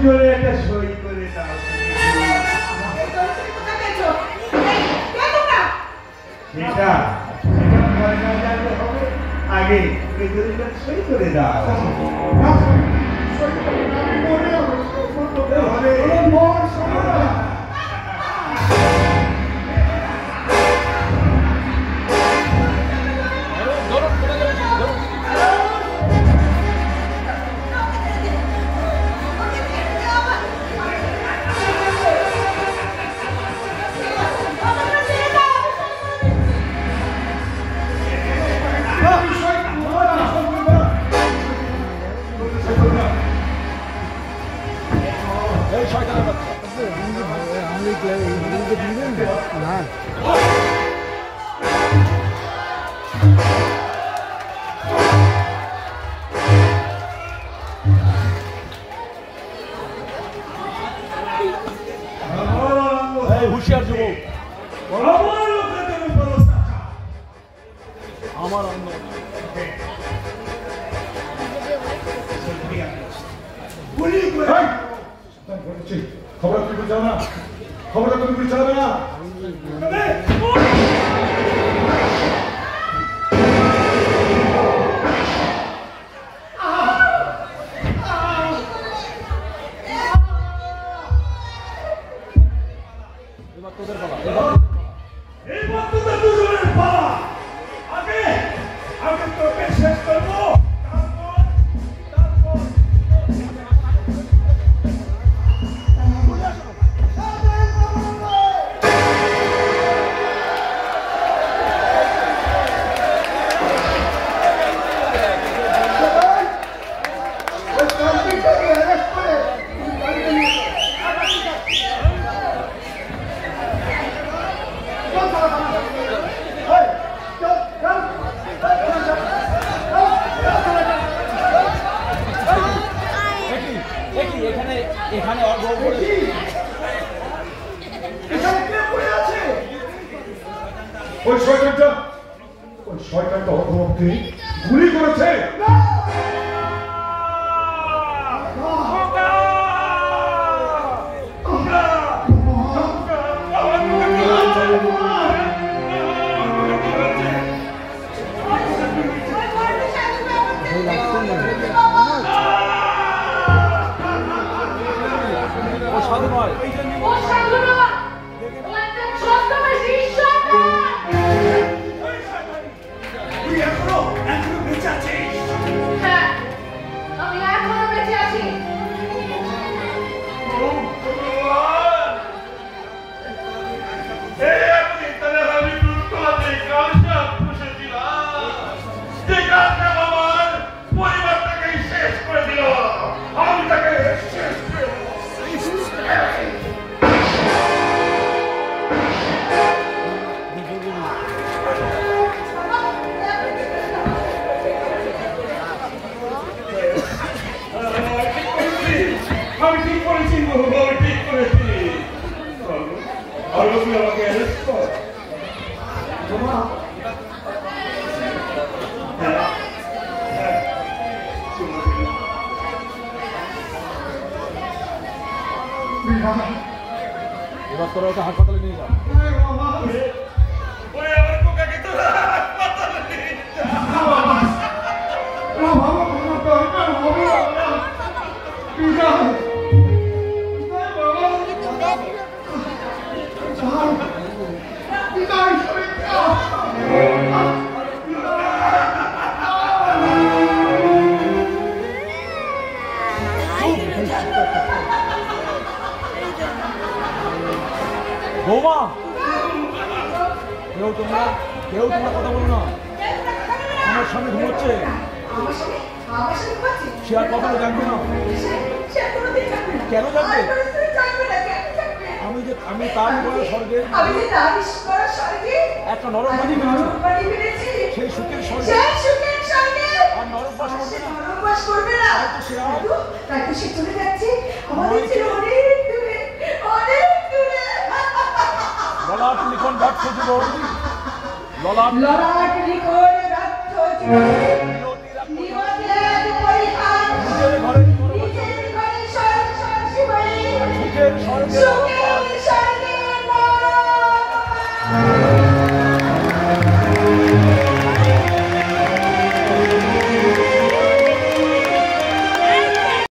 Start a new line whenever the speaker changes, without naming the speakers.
জোরে একটা সই করে দাও। সেটা পরে না জানলে হবে, আগে সই করে দাও।
হুশিয়ার যুবক, আমার খবর তুমি যাও না, খবরটা তুমি চালাবে না। ওই শয়তানটা অর্ধমধ্যে গুলি করেছে। সাধু নয়, এবার তোরা ওটা হাসপাতালে নিয়ে যা। বৌমা, কেউ তোমরা কথা বলো না, আমার সামনে ঘুমোচ্ছে, সে আর কখনো জানবে না। কেন জানবে? আমি তার স্বর্গে একটা নরক বাড়ি পেয়েছি, সেই সুখের স্বর্গে আর নরক বাস করবে না। সে চলে যাচ্ছে ললাট লিখন ব্যর্থ জীবন, ললাট লিখন ব্যর্থ জীবন, নিজের ঘরে
সুখের স্বর্গে